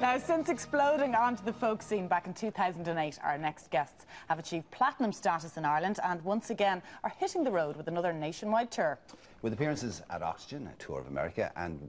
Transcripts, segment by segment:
Now, since exploding onto the folk scene back in 2008, our next guests have achieved platinum status in Ireland and once again are hitting the road with another nationwide tour. With appearances at Oxygen, a tour of America, and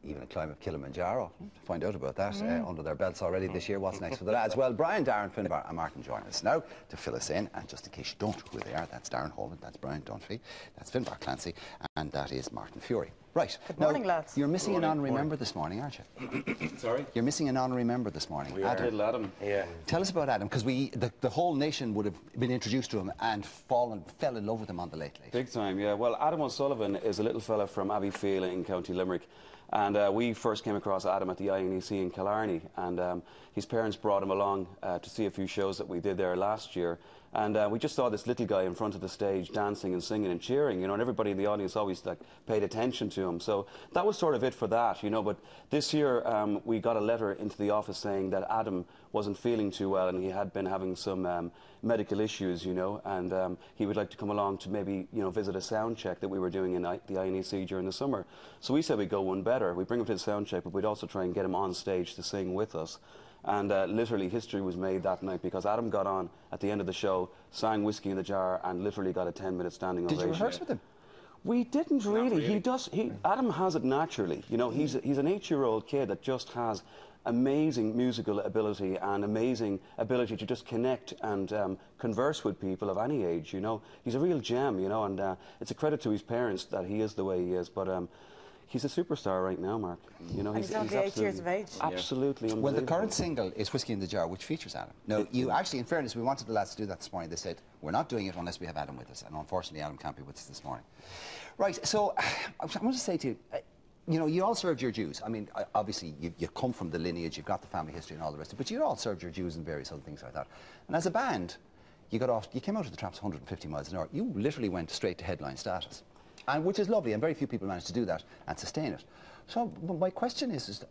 even a climb of Kilimanjaro. Find out about that under their belts already this year. What's next for the lads? Well, Brian, Darren, Finbar and Martin join us now to fill us in. And just in case you don't know who they are, that's Darren Holman, that's Brian Dunphy, that's Finbar Clancy, and that is Martin Fury. Right. Good morning, lads. You're missing an honorary member this morning, aren't you? Sorry? You're missing an honorary member this morning. We are. Little Adam. Yeah. Tell us about Adam, because the whole nation would have been introduced to him and fell in love with him on the Late Late. Big time, yeah. Well, Adam O'Sullivan is a little fella from Abbeyfeale in County Limerick. And we first came across Adam at the INEC in Killarney, and his parents brought him along to see a few shows that we did there last year. And we just saw this little guy in front of the stage dancing and singing and cheering, you know, and everybody in the audience always paid attention to him. So that was sort of it for that, you know. But this year we got a letter into the office saying that Adam wasn't feeling too well and he had been having some medical issues, you know, and he would like to come along to maybe, you know, visit a sound check that we were doing in the INEC during the summer. So we said we'd go one better. We'd bring him to the sound check, but we'd also try and get him on stage to sing with us. And literally history was made that night because Adam got on at the end of the show, sang Whiskey in the Jar, and literally got a 10-minute standing ovation. Did you rehearse with him? We didn't really. Adam has it naturally. You know, he's an 8-year-old kid that just has amazing musical ability and amazing ability to just connect and converse with people of any age, you know. He's a real gem, you know, and it's a credit to his parents that he is the way he is. But he's a superstar right now, Mark. You know, he's only 8 years of age. Absolutely unbelievable. Well, the current single is Whiskey in the Jar, which features Adam. Now, you actually, in fairness, we wanted the lads to do that this morning. They said, we're not doing it unless we have Adam with us. And unfortunately, Adam can't be with us this morning. Right, so I want to say to you, you know, you all served your dues. I mean, obviously, you come from the lineage, you've got the family history and all the rest of it, but you all served your dues and various other things like that. And as a band, you came out of the traps 150 miles an hour. You literally went straight to headline status, and which is lovely, and very few people manage to do that and sustain it. So my question is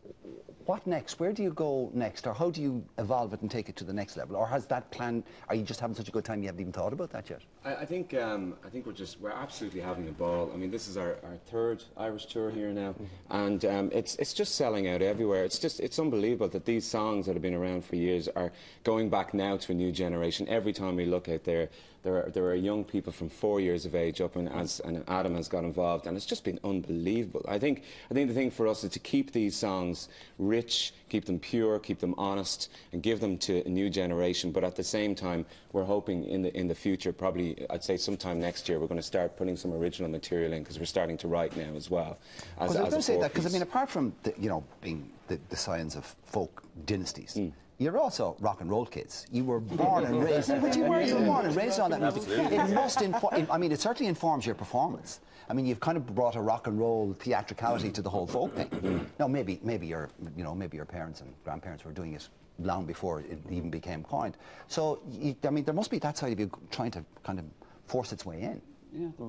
what next? Where do you go next, or how do you evolve it and take it to the next level? Or has that plan, are you just having such a good time you haven't even thought about that yet? I think we're absolutely having a ball. I mean, this is our third Irish tour here now, and it's just selling out everywhere. It's unbelievable that these songs that have been around for years are going back now to a new generation. Every time we look out there are young people from 4 years of age up, and Adam has got involved, and it's just been unbelievable. I think the thing for us is to keep these songs rich, keep them pure, keep them honest, and give them to a new generation. But at the same time, we're hoping in the future, probably I'd say sometime next year, we're going to start putting some original material in, because we're starting to write now as well. I was going to say that, because I mean, apart from you know, being the science of folk dynasties. You're also rock and roll kids. You were born and raised, but you were born and raised on that music. It must I mean, it certainly informs your performance. I mean, you've kind of brought a rock and roll theatricality to the whole folk thing. Now, maybe your parents and grandparents were doing it long before it even became coined. So, I mean, there must be that side of you trying to kind of force its way in. Yeah.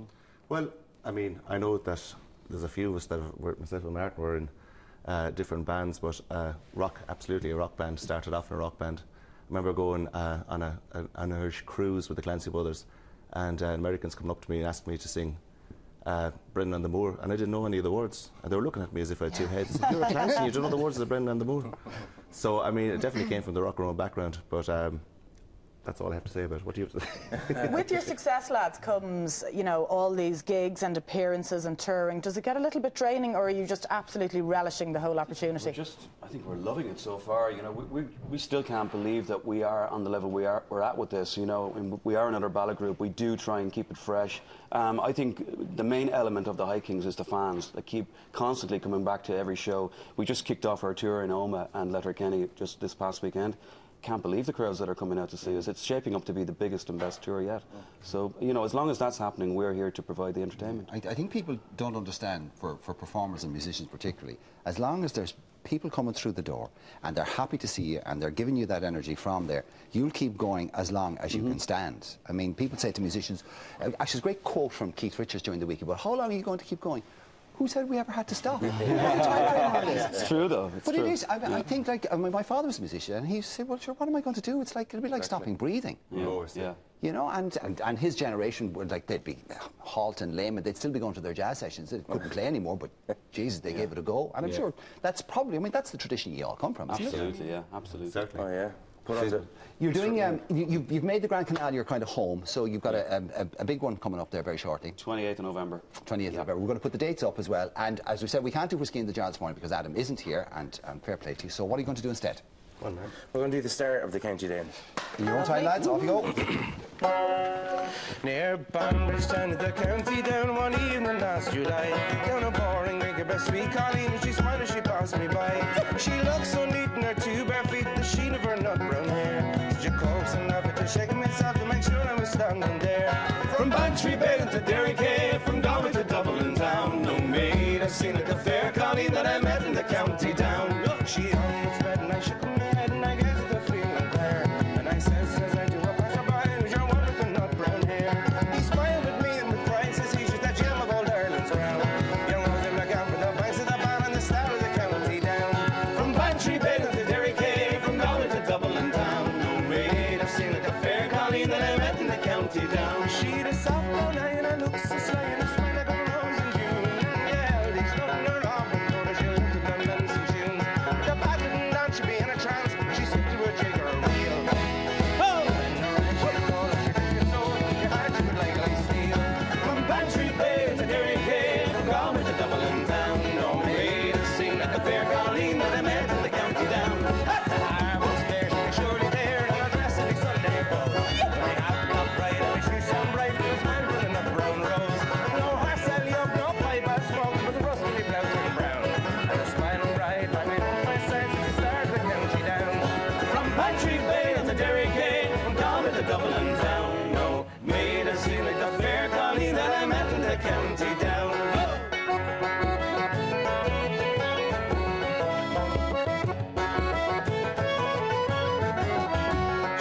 Well, I mean, I know that there's a few of us that myself and Martin were in different bands, but rock, absolutely a rock band. Started off in a rock band. I remember going on an Irish cruise with the Clancy Brothers, and Americans coming up to me and asking me to sing Brendan on the Moor, and I didn't know any of the words, and they were looking at me as if I had two heads. I said, you're a Clancy, you don't know the words of the Brendan on the Moor. So I mean, it definitely came from the rock and roll background, but that's all I have to say about it. What do you have to say? With your success, lads, comes, you know, all these gigs and appearances and touring. Does it get a little bit draining, or are you just absolutely relishing the whole opportunity? I think we're loving it so far. You know, we still can't believe that we are on the level we're at with this. You know, and we are another ballad group. We do try and keep it fresh. I think the main element of the High Kings is the fans that keep constantly coming back to every show. We just kicked off our tour in Omagh and Letterkenny just this past weekend. Can't believe the crowds that are coming out to see us. It's shaping up to be the biggest and best tour yet. So, you know, as long as that's happening, we're here to provide the entertainment. I think people don't understand, for performers and musicians particularly, as long as there's people coming through the door and they're happy to see you and they're giving you that energy from there, you'll keep going as long as you can stand. I mean, people say to musicians, actually, there's a great quote from Keith Richards during the week about how long are you going to keep going? who said we ever had to stop? What a time frame are this? It's true, though. It's But true. it is. I think, like, my father was a musician, and he said, well, sure, what am I going to do? It's like, it'll be like stopping breathing. Yeah. You know, and his generation would, like, they'd be halt and lame, and they'd still be going to their jazz sessions. They couldn't play anymore, but Jesus, they gave it a go. And I'm sure that's probably, I mean, that's the tradition you all come from, isn't it? Absolutely, yeah, absolutely. Certainly. Oh, yeah. Put on the... You're doing, you've made the Grand Canal your kind of home, so you've got a big one coming up there very shortly. 28th of November. 28th of November. We're going to put the dates up as well. And as we said, we can't do Whiskey in the Jar this morning because Adam isn't here, and fair play to you. So what are you going to do instead? We're going to do the start of the County Down. In your own time, lads, off you go. Near Banderstown at the County Down one evening last July. Down a boring drink of a sweet Colleen, she smiled as she passed me by. She looked so neat in her two bare feet, the sheen of her nut brown hair. Such a coaxing love, to shaking myself to make sure I was standing there. From Bantry Bay to Derry Cave, from Galway to Dublin town, no maid I've seen at the fair Colleen that I met in the County Down. She hung with bed and I shook my head and I guessed the feeling there. And I says I do a passerby, who's your one with the nut brown hair? He smiled at me and with pride says he's just that gem of old Ireland's crown. Young Rosie look out for the vice of the band and the start of the County Down. From Bantry Bay to Derry Cave, from Galway to Dublin town, no maid I've seen at the fair Colleen that I met in the County Down. She'd a soft brown eye and I looked so sly and a smile like a rose in June. And yeah, he's nothing her off and told her she looked at them dancing tunes. The bad didn't dance, she'd be in a trance. She said to a jig or a reel. Oh! And she told her she took it so your heart she would like steel. From Bantry Bay to Derry Cave, from Galway to Dublin town, no maid I've seen at the fair Colleen that I met in the County Down. I was there, she was surely there, and her dress every Sunday goes. My hat got bright, and my shoes shone bright, it was mine with a nut brown rose. No horse I yoke, no pipe I smoked, but the rustily blouse turned brown. And a smiling bride by my side to start the County Down. From Bantry Bay to Derry Cave, from Galway to Dublin town, no maid I've seen like the fair Colleen that I met in the County Down.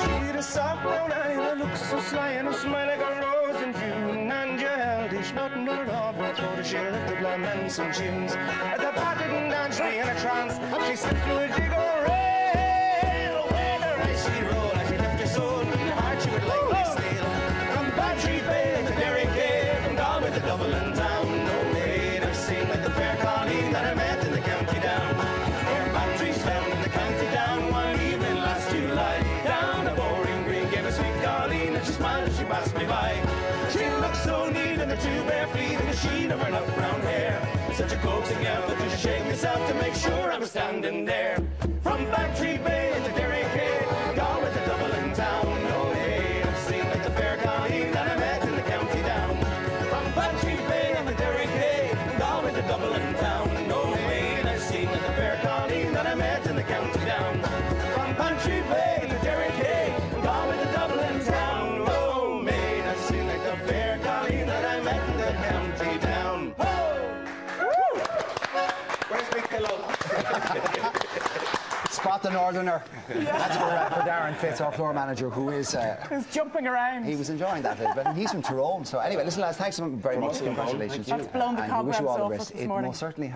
She'd a soft brown eye that looked so sly and a smile like a rose in June. And you held each nothing to her off her throat as she looked at the men some tunes. At the part didn't dance me in a trance, she slipped through a jig or rail. When her eyes she rolled as she left her soul, and her heart she would likely steal. From Bantry Bay to Derry Cave, from Galway to Dublin town, no maid I've seen like the fair Colleen that I met in the County Down. Near Bantry's down in the County Down one evening last July. Down a boring green gave a sweet Colleen and she smiled as she passed me by. She looked so neat in her two bare feet and the sheen of her nut brown hair. Such a coaxing effort to shake myself to make sure I was standing there. From Bantry Bay to Derry Cave, Galway to Dublin town, no maid I've seen like the fair Colleen that I met in the County Down. From Bantry Bay to Derry Cave, Galway to Dublin town, no maid I've seen like the fair Colleen that I met in the County Down. From Bantry Bay to Derry Cave, Galway to Dublin town, no maid I've seen like the fair Colleen that I met in the County Down. Where's my pillow? Spot the Northerner. That's for Darren Fitz, our floor manager, who is... Who's jumping around. he was enjoying that a little bit, and he's from Tyrone. So anyway, listen, lads, thanks very much. Congratulations. That's blown the And we wish you cobwebs all the off best. us this It morning. most certainly has.